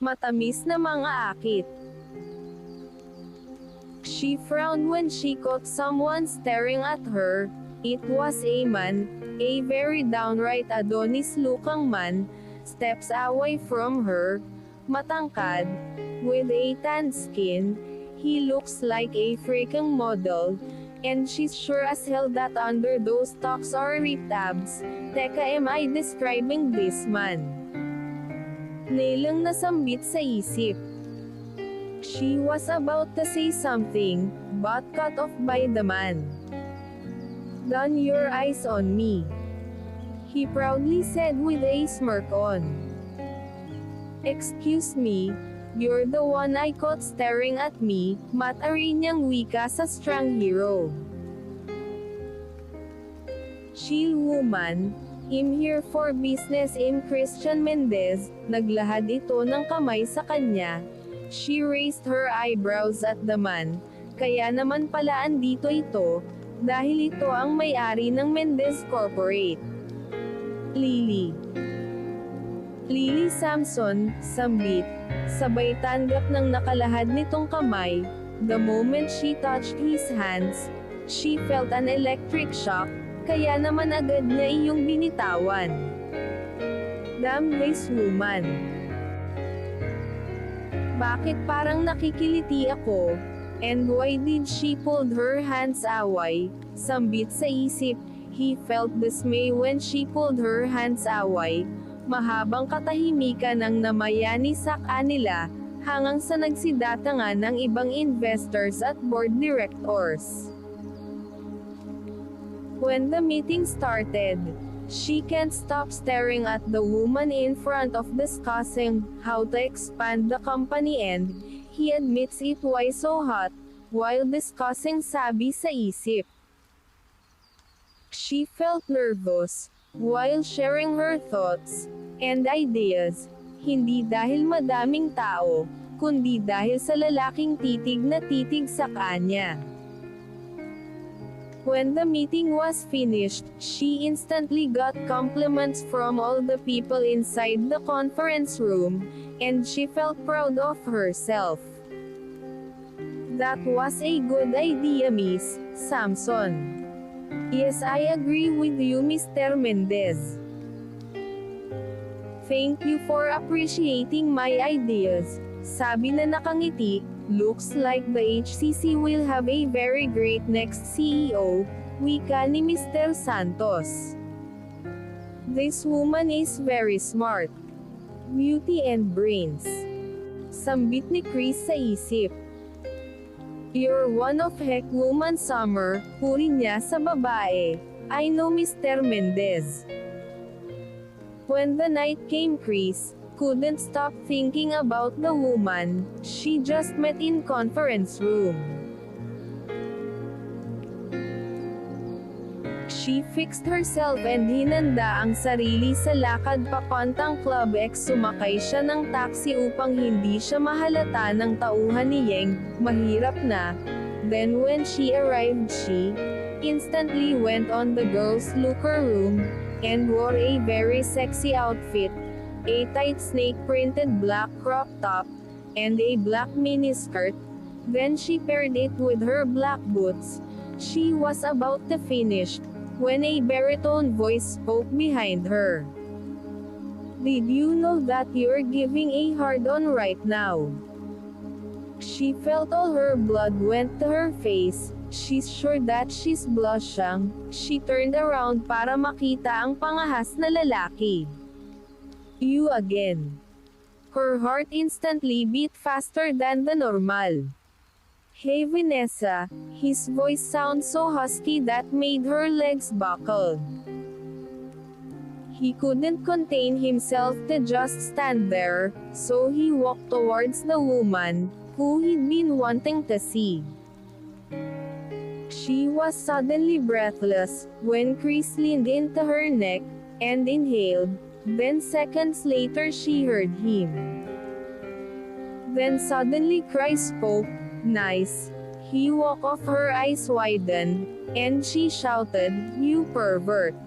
Matamis na mang-aakit. She frowned when she caught someone staring at her. It was a man, a very downright Adonis-looking man, steps away from her, matangkad, with a tanned skin. He looks like a freaking model, and she's sure as hell that under those tucks are ripped abs. Teka, am I describing this man? Nilang nasambit sa isip. She was about to say something, but cut off by the man. "Turn your eyes on me," he proudly said with a smirk on. "Excuse me, you're the one I caught staring at me," matari niyang wika sa strong hero. "Chill woman, I'm here for business," in Christian Mendez, naglahad ito ng kamay sa kanya. She raised her eyebrows at the man. Kaya naman pala andito ito, dahil ito ang may-ari ng Mendez Corporate. Lily Samson, sambit, sabay tanggap ng nakalahad nitong kamay. The moment she touched his hands, she felt an electric shock, kaya naman agad niya iyong binitawan. "Damn this woman. Bakit parang nakikiliti ako? And why did she pulled her hands away?" Sambit sa isip, he felt dismay when she pulled her hands away. Mahabang katahimikan ang namayani sa kanila, hanggang sa nagsidatangan ng ibang investors at board directors. When the meeting started, she can't stop staring at the woman in front of, discussing how to expand the company, and he admits it was so hot, while discussing, sabi sa isip. She felt nervous, while sharing her thoughts and ideas, hindi dahil madaming tao, kundi dahil sa lalaking titig na titig sa kanya. When the meeting was finished, she instantly got compliments from all the people inside the conference room, and she felt proud of herself. "That was a good idea, Miss Samson." "Yes, I agree with you, Mr. Mendez. Thank you for appreciating my ideas," sabi na nakangiti. "Looks like the HCC will have a very great next CEO," wika ni Mr. Santos. "This woman is very smart. Beauty and brains," sambit ni Chris sa isip. "You're one of heck woman Summer," puri niya sa babae. "I know, Mr. Mendez." When the night came, Chris couldn't stop thinking about the woman she just met in conference room. She fixed herself and hinanda ang sarili sa lakad papuntang Club X. Sumakay siya ng taxi upang hindi siya mahalata ng tauhan ni Yeng. Mahirap na. Then when she arrived, she instantly went on the girls' locker room and wore a very sexy outfit. A tight snake-printed black crop top, and a black miniskirt. Then she paired it with her black boots. She was about to finish, when a baritone voice spoke behind her. "Did you know that you're giving a hard-on right now?" She felt all her blood went to her face. She's sure that she's blushing. She turned around para makita ang pangahas na lalaki. "You again." Her heart instantly beat faster than the normal. "Hey Vanessa," his voice sounded so husky that made her legs buckle. He couldn't contain himself to just stand there, so he walked towards the woman who he'd been wanting to see. She was suddenly breathless when Chris leaned into her neck and inhaled. Then seconds later she heard him. Then suddenly Chris spoke. "Nice." He woke off, her eyes widened, and she shouted, "You pervert!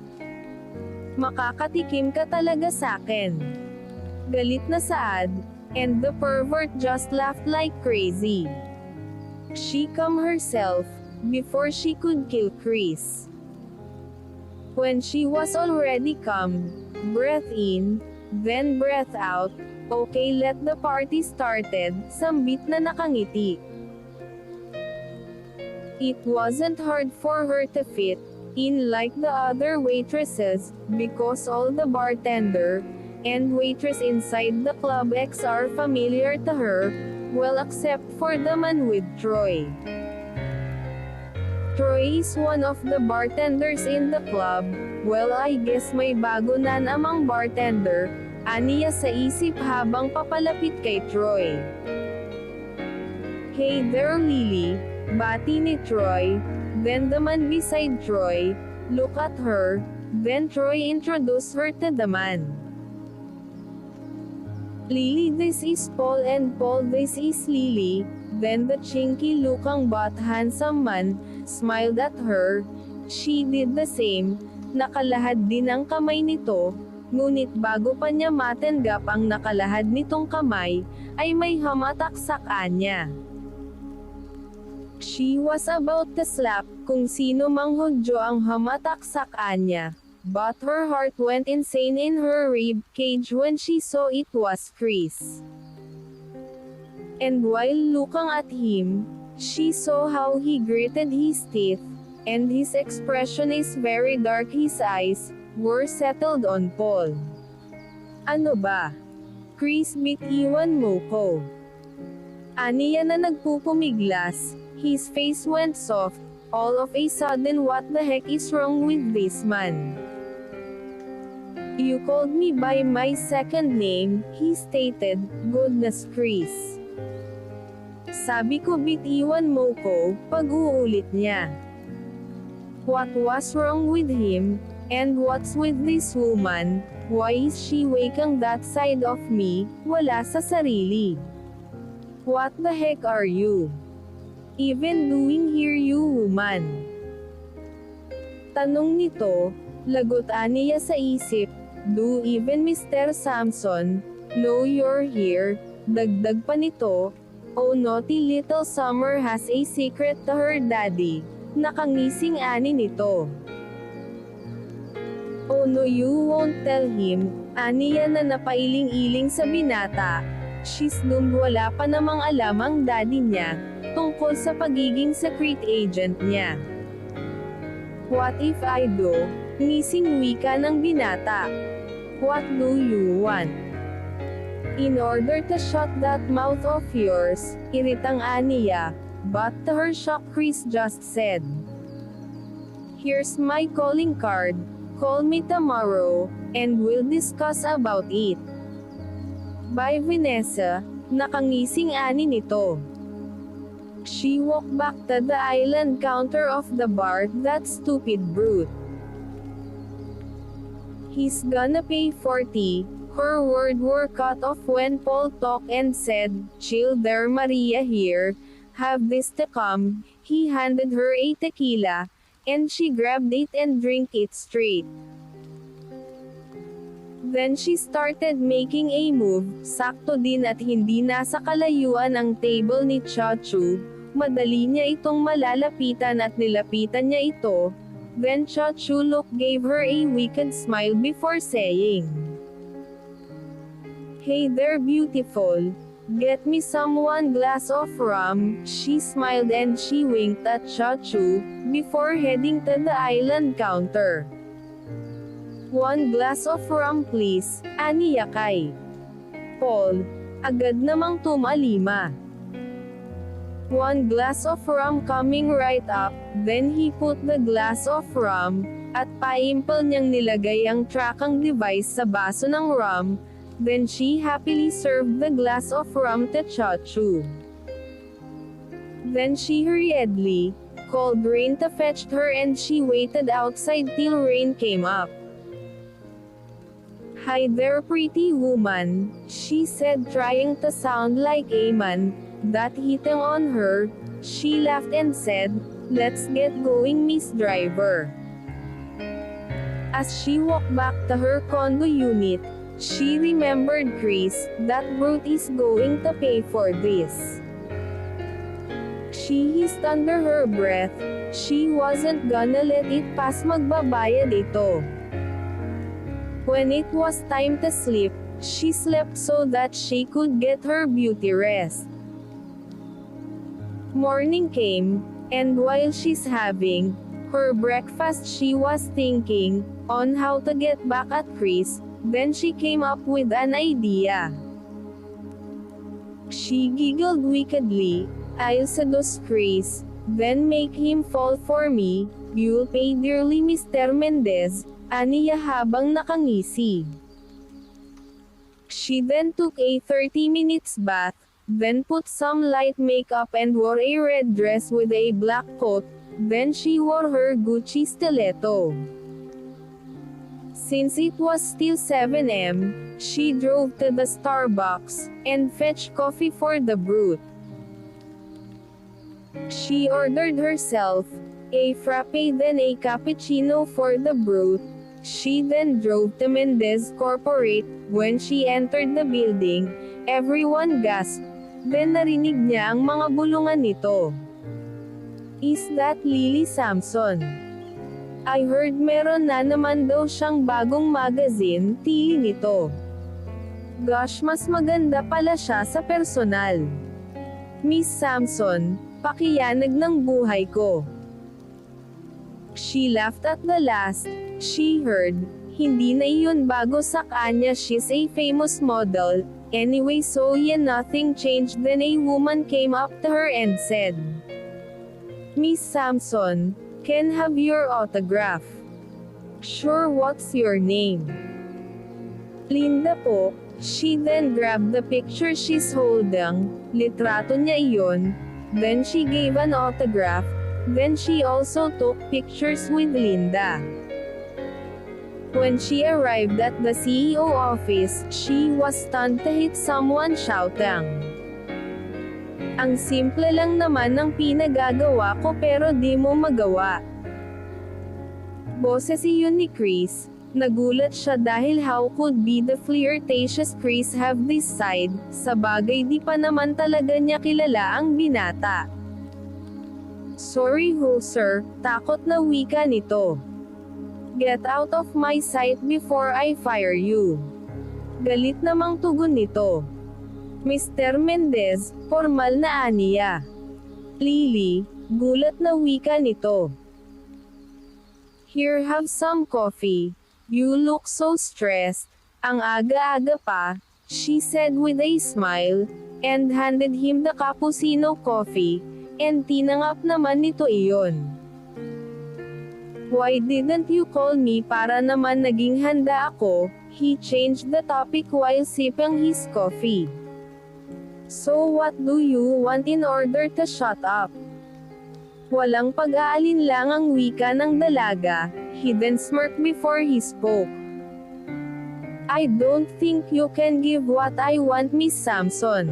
Makakatikim ka talaga sakin." Galit na saad, And the pervert just laughed like crazy. She calmed herself, before she could kill Chris. When she was already calm, breath in, then breath out, okay let the party started, sambit na nakangiti. It wasn't hard for her to fit in like the other waitresses, because all the bartender and waitress inside the Club X are familiar to her, well except for the man with Troy. Troy is one of the bartenders in the club. Well I guess may bago na namang bartender, aniya sa isip habang papalapit kay Troy. Hey there Lily, bati ni Troy. Then the man beside Troy, look at her, then Troy introduced her to the man. Lily, this is Paul, and Paul, this is Lily. Then the chinky-looking but handsome man smiled at her. She did the same. Nakalahad din ang kamay nito, ngunit bago pa niya matanggap ang nakalahad nitong kamay, ay may hamatak sa kanya. She was about to slap kung sino mang Hudyo ang hamatak sa kanya, but her heart went insane in her rib cage when she saw it was Chris. And while looking at him, she saw how he gritted his teeth, and his expression is very dark. His eyes were settled on Paul. Ano ba? Chris, bitiwan mo ko. Aniya na nagpupumiglas. His face went soft. All of a sudden, what the heck is wrong with this man? You called me by my second name, he stated. Goodness Chris. Sabi ko bitiwan mo ko, pag-uulit niya. What was wrong with him? And what's with this woman? Why is she waking that side of me, wala sa sarili? What the heck are you even doing here, you woman? Tanong nito, lagot aniya sa isip. Do even Mr. Samson know you're here? Dagdag pa nito, oh naughty little Summer has a secret to her daddy. Nakangising ani nito. Oh no, you won't tell him, aniya na napailing-iling sa binata. She's doomed, wala pa namang alam ang daddy niya tungkol sa pagiging secret agent niya. What if I do? Ngising wika ng binata. What do you want? In order to shut that mouth of yours, iritang aniya, but to her shock Chris just said, here's my calling card, call me tomorrow, and we'll discuss about it. By Vanessa, nakangising ani nito. She walked back to the island counter of the bar. That stupid brute. He's gonna pay 40. Her words were cut off when Paul talked and said, chill there Maria here. Have this to come. He handed her a tequila, and she grabbed it and drank it straight. Then she started making a move, sakto din at hindi nasa kalayuan ang table ni Chachu. Madali niya itong malalapitan at nilapitan niya ito. Then Chachu gave her a wicked smile before saying, hey there beautiful, get me one glass of rum. She smiled and she winked at Chachu, before heading to the island counter. 1 glass of rum please, aniya kay Paul. Agad namang tumalima. 1 glass of rum coming right up, then he put the glass of rum, at paimpal niyang nilagay ang tracking device sa baso ng rum, then she happily served the glass of rum to Chachu. Then she hurriedly called Rain to fetch her and she waited outside till Rain came up. Hi there pretty woman, she said trying to sound like a man. That hitting on her, she laughed and said, let's get going Miss Driver. As she walked back to her condo unit, She remembered Chris, that brute is going to pay for this. She hissed under her breath, she wasn't gonna let it pass, magbabayad ito. When it was time to sleep, she slept so that she could get her beauty rest. Morning came, and while she's having her breakfast she was thinking on how to get back at Chris. Then she came up with an idea. She giggled wickedly, "I'll seduce Chris, then make him fall for me. You'll pay dearly, Mr. Mendez," aniya habang nakangisi. She then took a 30 minutes bath, then put some light makeup and wore a red dress with a black coat, then she wore her Gucci stiletto. Since it was still 7 am, she drove to the Starbucks, and fetched coffee for the brute. She ordered herself a frappe then a cappuccino for the brute. She then drove to Mendez Corporate. When she entered the building, everyone gasped. Then narinig niya ang mga bulungan nito. "Is that Lily Samson? I heard meron na naman daw siyang bagong magazine," tili nito. "Gosh, mas maganda pala siya sa personal. Miss Samson, pakiyanag ng buhay ko." She laughed at the last she heard. Hindi na iyon bago sa kanya, she's a famous model. Anyway, so yeah, nothing changed. Then a woman came up to her and said, "Miss Samson, can have your autograph?" "Sure, what's your name?" "Linda po." She then grabbed the picture she's holding. Litrato niya iyon. Then she gave an autograph. Then she also took pictures with Linda. When she arrived at the CEO office, she was stunned to hear someone shouting, "Ang simple lang naman ng pinagagawa ko pero di mo magawa." Boses iyon ni Chris. Nagulat siya dahil how could be the flirtatious Chris have this side, sa bagay di pa naman talaga niya kilala ang binata. "Sorry ho sir," takot na wika nito. "Get out of my sight before I fire you." Galit namang tugon nito. "Mr. Mendez," formal na aniya. "Lily," gulat na wika nito. "Here, have some coffee. You look so stressed. Ang aga-aga pa," she said with a smile, and handed him the cappuccino coffee, and tinanggap naman nito iyon. "Why didn't you call me para naman naging handa ako?" He changed the topic while sipping his coffee. "So what do you want in order to shut up?" Walang pag-aalinlang ang wika ng dalaga. He then smirked before he spoke. "I don't think you can give what I want, Miss Samson."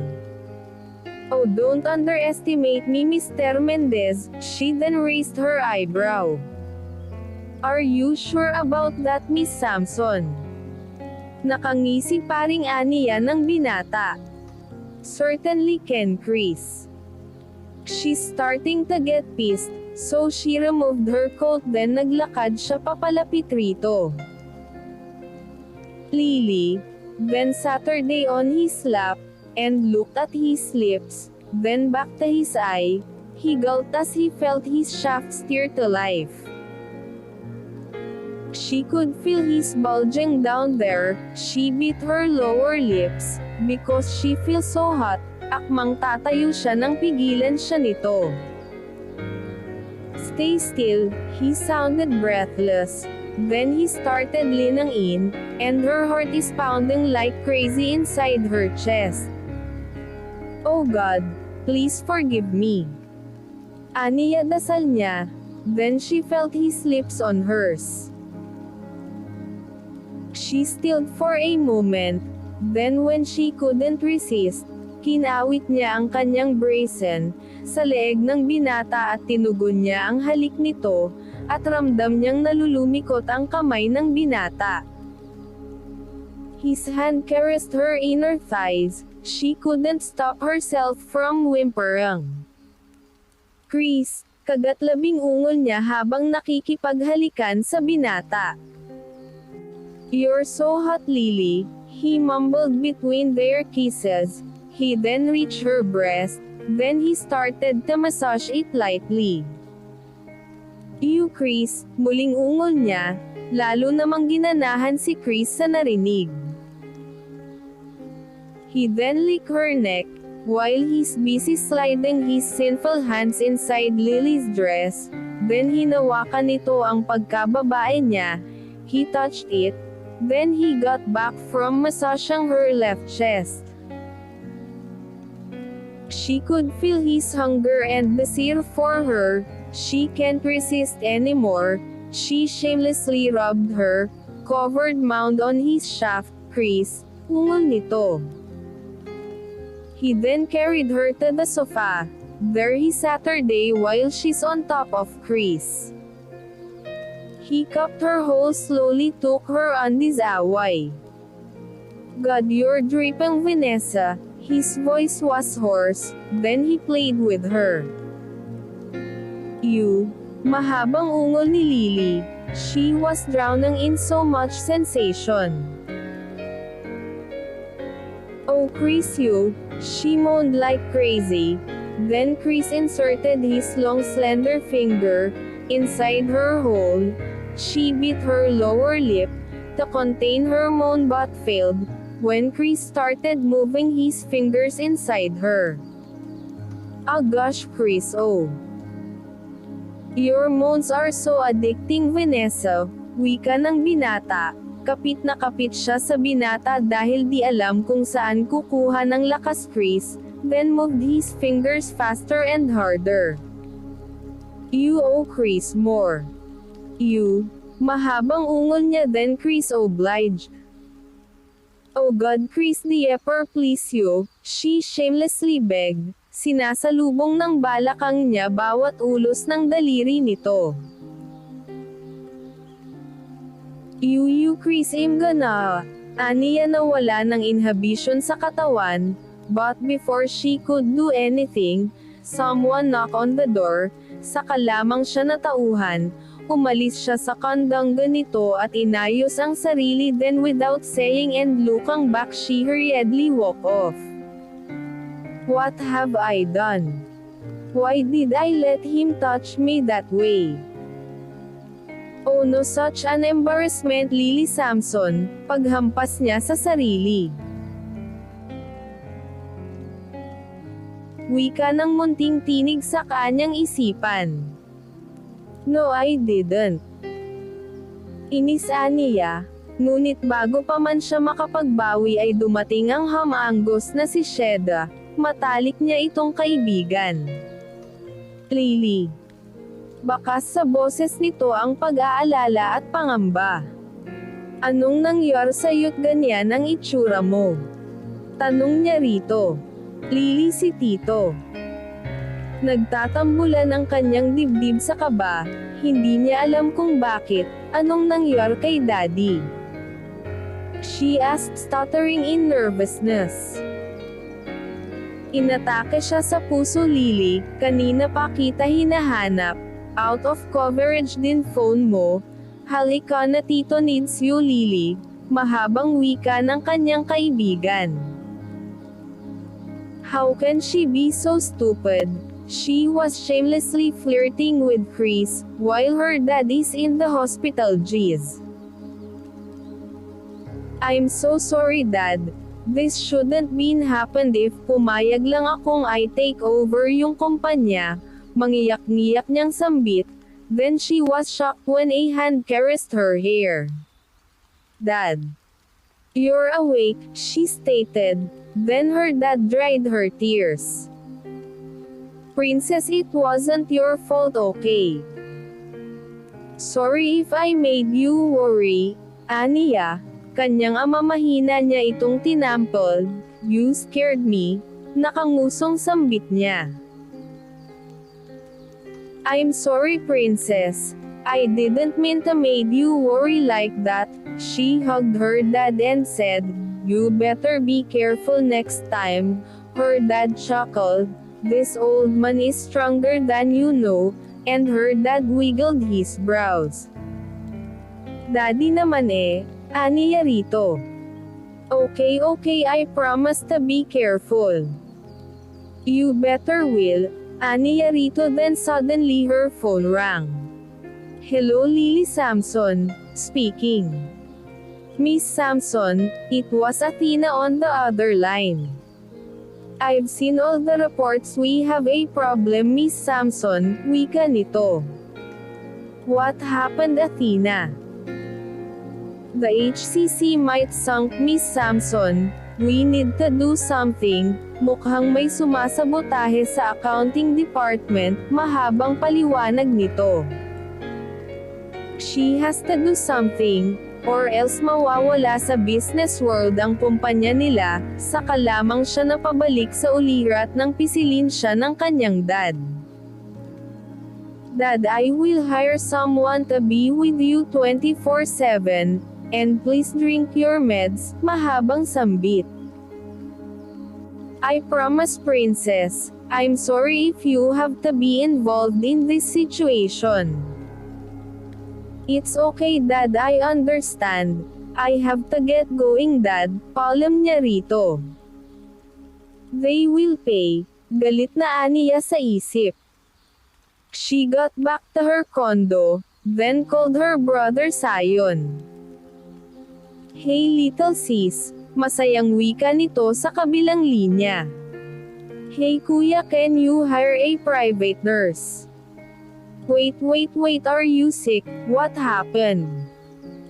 "Oh, don't underestimate me, Mr. Mendez." She then raised her eyebrow. "Are you sure about that, Miss Samson?" Nakangisi pa ring aniya ng binata. "Certainly can, Chris." She's starting to get pissed, so she removed her coat then naglakad siya papalapit rito. Lily then sat her day on his lap, and looked at his lips, then back to his eye. He gulped as he felt his shaft stir to life. She could feel his bulging down there. She bit her lower lips, because she feels so hot. Akmang tatayo siya nang pigilan siya nito. "Stay still," he sounded breathless. Then he started leaning in, and her heart is pounding like crazy inside her chest. "Oh God, please forgive me." Aniya dasal niya. Then she felt his lips on hers. She stilled for a moment. Then when she couldn't resist, kinawit niya ang kanyang brazen sa leeg ng binata at tinugon niya ang halik nito, at ramdam niyang nalulumikot ang kamay ng binata. His hand caressed her inner thighs. She couldn't stop herself from whimpering. Chris, kagat-labing ungol niya habang nakikipaghalikan sa binata. You're so hot, Lily, he mumbled between their kisses. He then reached her breast, then he started to massage it lightly. You Chris, muling ungol niya, lalo namang ginanahan si Chris sa narinig. He then licked her neck, while he's busy sliding his sinful hands inside Lily's dress, then hinawakan nito ang pagkababae niya, he touched it, then he got back from massaging her left chest. She could feel his hunger and desire for her, she can't resist anymore, she shamelessly rubbed her, covered mound on his shaft, Chris, ungol nito. He then carried her to the sofa. There he sat her day while she's on top of Chris. He cupped her hole slowly, took her on his away. God, you're dripping, Vanessa. His voice was hoarse, then he played with her. You, mahabang ungol ni Lily. She was drowning in so much sensation. Oh Chris, you, she moaned like crazy. Then Chris inserted his long slender finger inside her hole. She bit her lower lip to contain her moan but failed when Chris started moving his fingers inside her. Oh gosh Chris, oh. Your moans are so addicting, Vanessa, wika ng binata. Kapit na kapit siya sa binata dahil di alam kung saan kukuha ng lakas Chris, then moved his fingers faster and harder. You oh Chris, more. You, mahabang ungol niya then Chris obliged. Oh God Chris, diaper please you, she shamelessly begged, sinasalubong ng balakang niya bawat ulos ng daliri nito. You Chris, I'm gonna. Aniya nawala ng inhibition sa katawan, but before she could do anything, someone knocked on the door, saka lamang siya natauhan, umalis siya sa kandang ganito at inayos ang sarili then without saying and looking back she hurriedly walked off. What have I done? Why did I let him touch me that way? Oh no, such an embarrassment, Lily Samson, paghampas niya sa sarili. Wika ng munting tinig sa kanyang isipan. No, I didn't. Inis niya, ngunit bago pa man siya makapagbawi ay dumating ang hamanggos na si Sheda, matalik niya itong kaibigan. Lily. Bakas sa boses nito ang pag-aalala at pangamba. Anong nangyari sa'yo't ganyan ang itsura mo? Tanong niya rito. Lily si Tito. Nagtatambulan ang kanyang dibdib sa kaba, hindi niya alam kung bakit, anong nangyari kay Daddy. She asked stuttering in nervousness. Inatake siya sa puso Lily, kanina pa kita hinahanap. Out of coverage din phone mo, halika na Tito needs you Lily, mahabang wika ng kanyang kaibigan. How can she be so stupid? She was shamelessly flirting with Chris, while her dad is in the hospital. Jeez. I'm so sorry Dad, this shouldn't been happened if pumayag lang akong I take over yung kumpanya. Mangiyak-ngiyak niyang sambit, then she was shocked when a hand caressed her hair. Dad. You're awake, she stated, then her dad dried her tears. Princess, it wasn't your fault, okay? Sorry if I made you worry, Aniya, kanyang ama mahina niya itong tinampol, you scared me, nakangusong sambit niya. I'm sorry Princess, I didn't mean to make you worry like that. She hugged her dad and said, "You better be careful next time." Her dad chuckled, "This old man is stronger than you know," and her dad wiggled his brows. "Daddy naman aniya rito. Okay, I promise to be careful." "You better will," aniya rito. Then suddenly her phone rang. "Hello, Lily Samson, speaking." "Miss Samson," it was Athena on the other line. "I've seen all the reports. We have a problem, Miss Samson," wika nito. "What happened, Athena?" "The HCC might sunk, Miss Samson. We need to do something. Mukhang may sumasabotahe sa accounting department," mahabang paliwanag nito. "She has to do something, or else mawawala sa business world ang kumpanya nila." Saka lamang siya napabalik sa ulirat nang pisilin siya ng kanyang dad. "Dad, I will hire someone to be with you 24/7, and please drink your meds," mahabang sambit. "I promise, princess. I'm sorry if you have to be involved in this situation." "It's okay, Dad, I understand. I have to get going, Dad," palam niya rito. "They will pay," galit na aniya sa isip. She got back to her condo, then called her brother Sion. "Hey little sis," masayang wika nito sa kabilang linya. "Hey kuya, can you hire a private nurse?" Wait, are you sick? What happened?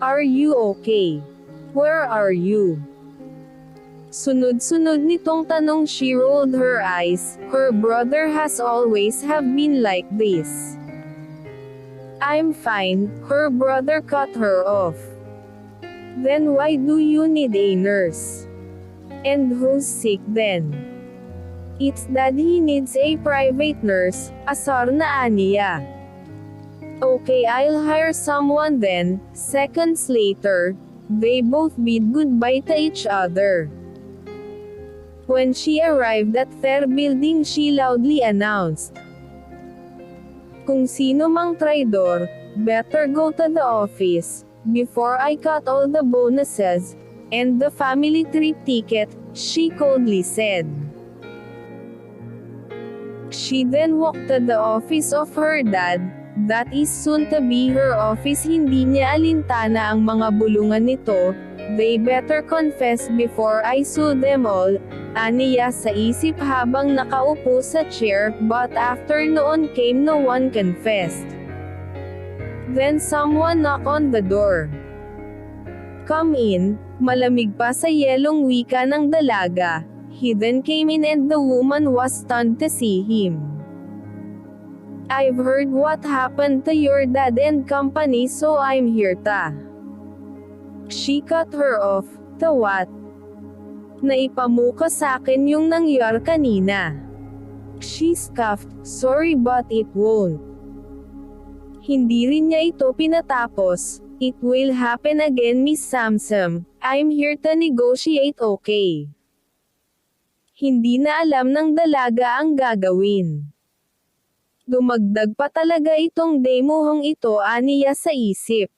Are you okay? Where are you?" Sunod-sunod nitong tanong. She rolled her eyes. Her brother has always have been like this. "I'm fine," her brother cut her off. "Then why do you need a nurse? And who's sick then?" "It's Dad, he needs a private nurse," asar na aniya. "Okay, I'll hire someone then." Seconds later, they both bid goodbye to each other. When she arrived at their building, she loudly announced, "Kung sino mang traidor, better go to the office, before I cut all the bonuses, and the family trip ticket," she coldly said. She then walked to the office of her dad, that is soon to be her office. Hindi niya alintana ang mga bulungan nito. "They better confess before I sue them all," aniya sa isip habang nakaupo sa chair, but after noon came no one confessed. Then someone knocked on the door. "Come in," malamig pa sa yelong wika ng dalaga. He then came in and the woman was stunned to see him. "I've heard what happened to your dad and company, so I'm here to." She cut her off. "To what?" "Naipamuka sa'kin yung nangyari kanina." She scoffed, "Sorry but it won't." Hindi rin niya ito pinatapos. "It will happen again, Miss Samson. I'm here to negotiate, okay?" Hindi na alam ng dalaga ang gagawin. Dumagdag pa talaga itong demohong ito, aniya sa isip.